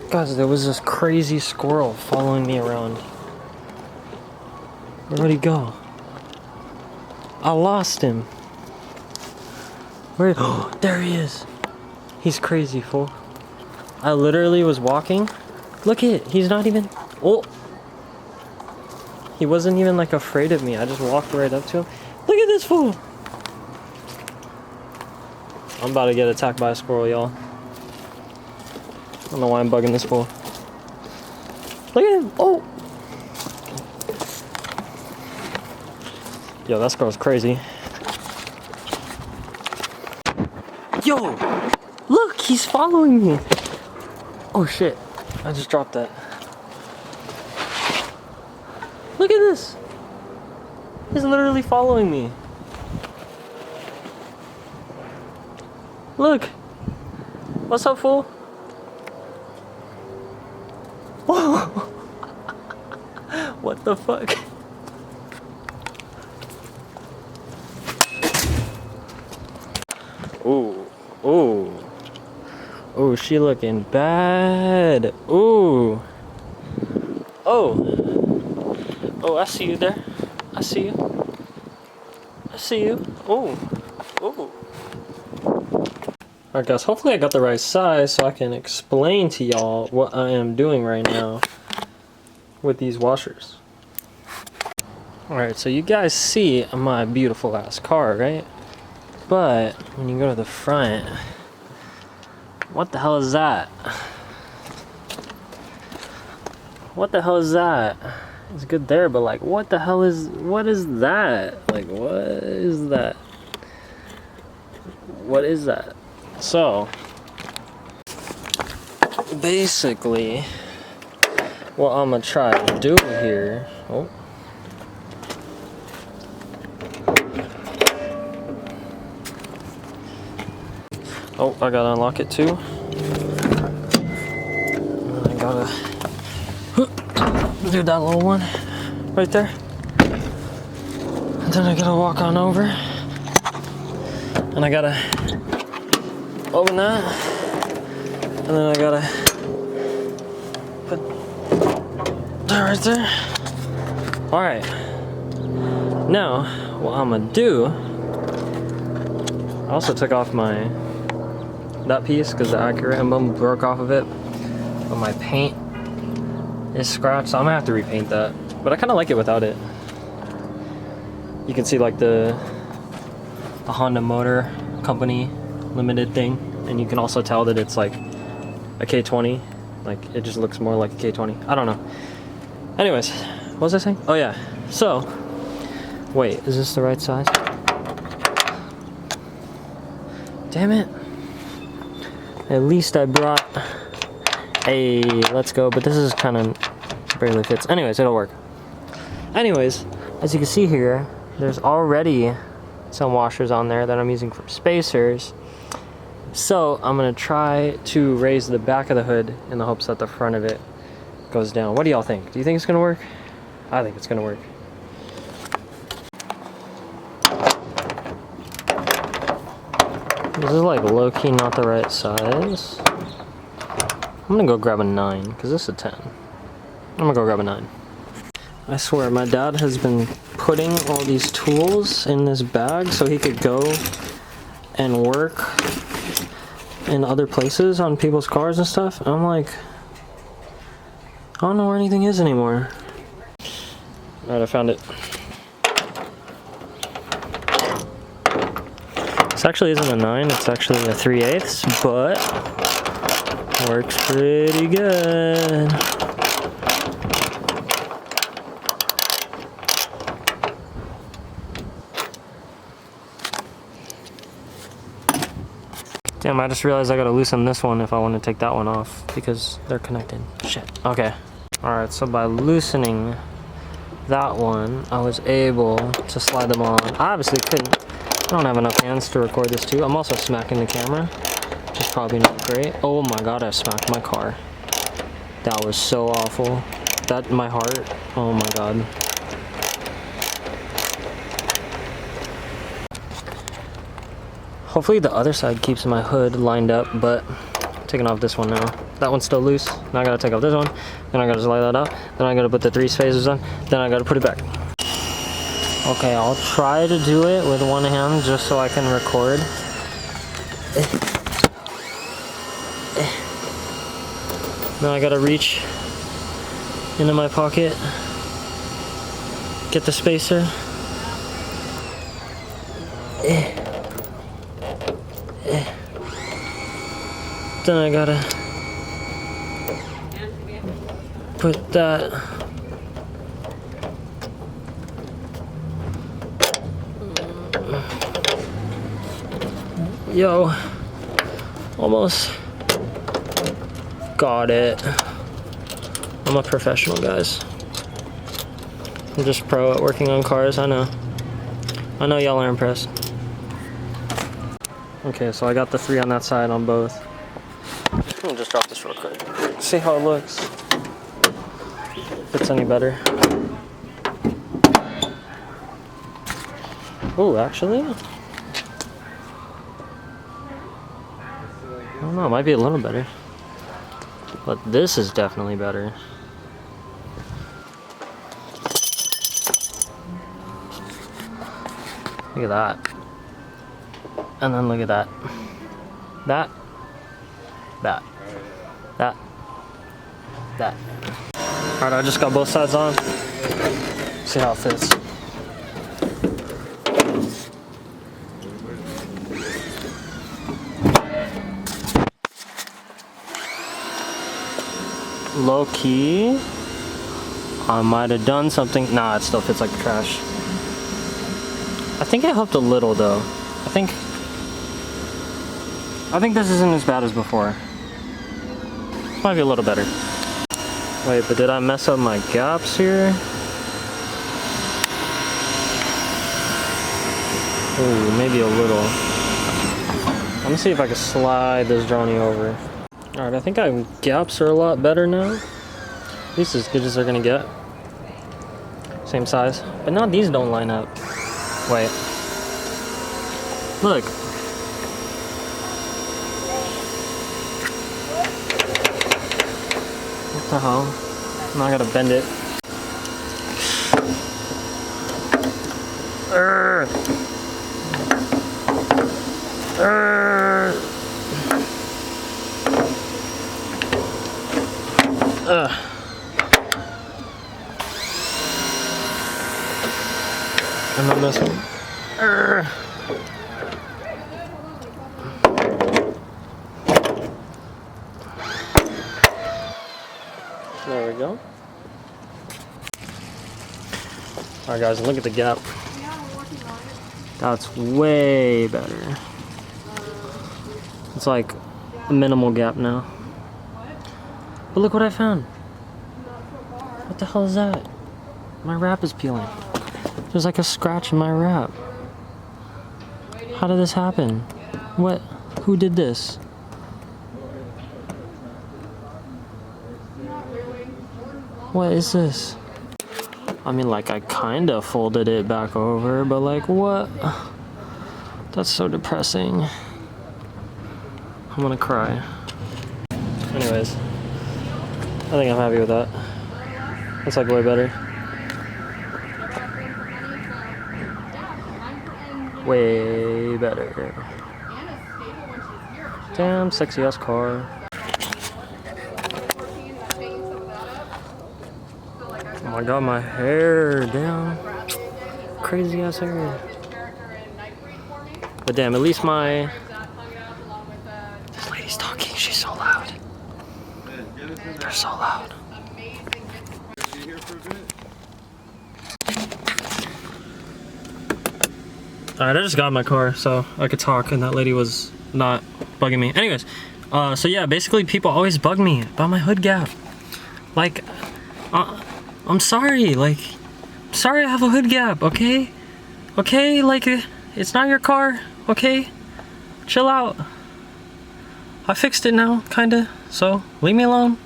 Guys, there was this crazy squirrel following me around. Where'd he go? I lost him. Where? Oh, there he is. He's crazy, fool. I literally was walking. Look at it. He's not even. Oh. He wasn't even like afraid of me. I just walked right up to him. Look at this fool. I'm about to get attacked by a squirrel, y'all. I don't know why I'm bugging this fool. Look at him. Oh. Yo, that squirrel's crazy. Yo, look, he's following me. Oh shit, I just dropped that. Look at this. He's literally following me. Look. What's up, fool? Whoa. What the fuck? Ooh, ooh, ooh, she looking bad. Ooh, oh, oh, I see you there. I see you. I see you. Ooh, ooh. Alright guys, hopefully I got the right size so I can explain to y'all what I am doing right now with these washers. Alright, so you guys see my beautiful ass car, right? But when you go to the front, what the hell is that? What the hell is that? It's good there, but like, what the hell is, what is that? Like, what is that? What is that? So, basically, what I'm gonna try to do here, oh. Oh, I gotta unlock it too. I gotta do that little one right there. And then I gotta walk on over. And I gotta open that. And then I gotta put that right there. Alright. Now, what I'm gonna do, I also took off that piece because the accurate emblem broke off of it, but my paint is scratched, so I'm gonna have to repaint that. But I kind of like it without it. You can see like the Honda Motor Company limited thing, and you can also tell that it's like a K20. Like it just looks more like a K20. I don't know. Anyways, what was I saying? Oh yeah. So, wait, is this the right size? Damn it. At least I brought a let's go, but this is kind of barely fits. Anyways, it'll work. Anyways, as you can see here, there's already some washers on there that I'm using for spacers. So I'm gonna try to raise the back of the hood in the hopes that the front of it goes down. What do y'all think? Do you think it's gonna work? I think it's gonna work. This is like low-key not the right size. I'm gonna go grab a 9, because this is a 10. I'm gonna go grab a 9. I swear, my dad has been putting all these tools in this bag so he could go and work in other places on people's cars and stuff. And I'm like, I don't know where anything is anymore. Alright, I found it. This actually isn't a 9, it's actually a 3/8, but works pretty good. Damn, I just realized I gotta loosen this one if I want to take that one off because they're connected. Shit. Okay. Alright, so by loosening that one, I was able to slide them on. I obviously couldn't. I don't have enough hands to record this too. I'm also smacking the camera, which is probably not great. Oh my god, I smacked my car. That was so awful. That, my heart, oh my god. Hopefully the other side keeps my hood lined up, but I'm taking off this one now. That one's still loose. Now I gotta take off this one. Then I gotta slide that out. Then I gotta put the 3 spacers on. Then I gotta put it back. Okay, I'll try to do it with one hand just so I can record. Now I gotta reach into my pocket, get the spacer. Then I gotta put that yo, almost got it. I'm a professional, guys. I'm just pro at working on cars. I know y'all are impressed. Okay, so I got the 3 on that side on both. I'll just drop this real quick. See how it looks. If it's any better. Oh, actually, I don't know. It might be a little better, but this is definitely better. Look at that. And then look at that. That. Alright, I just got both sides on. See how it fits. Low key, I might have done something. Nah, it still fits like trash. I think it helped a little though. I think this isn't as bad as before. This might be a little better. Wait, but did I mess up my gaps here? Ooh, maybe a little. Let me see if I can slide this droney over. Alright, I think our gaps are a lot better now. At least as good as they're gonna get. Same size. But now these don't line up. Wait. Look. What the hell? Now I gotta bend it. And then this one. There we go. Alright guys, look at the gap. That's way better. It's like a minimal gap now. But look what I found. What the hell is that? My wrap is peeling. There's like a scratch in my wrap. How did this happen? What? Who did this? What is this? I mean, like, I kind of folded it back over, but like, what? That's so depressing. I'm gonna cry. Anyways, I think I'm happy with that. That's like way better. Way better. Damn, sexy ass car. Oh my god, my hair, damn. Crazy ass hair. But damn, at least my... This lady's talking, she's so loud. They're so loud. Alright, I just got in my car so I could talk and that lady was not bugging me. Anyways, so yeah, basically people always bug me about my hood gap. Like, I'm sorry, like, I'm sorry I have a hood gap, okay? Okay, like, it's not your car, okay? Chill out. I fixed it now, kinda, so leave me alone.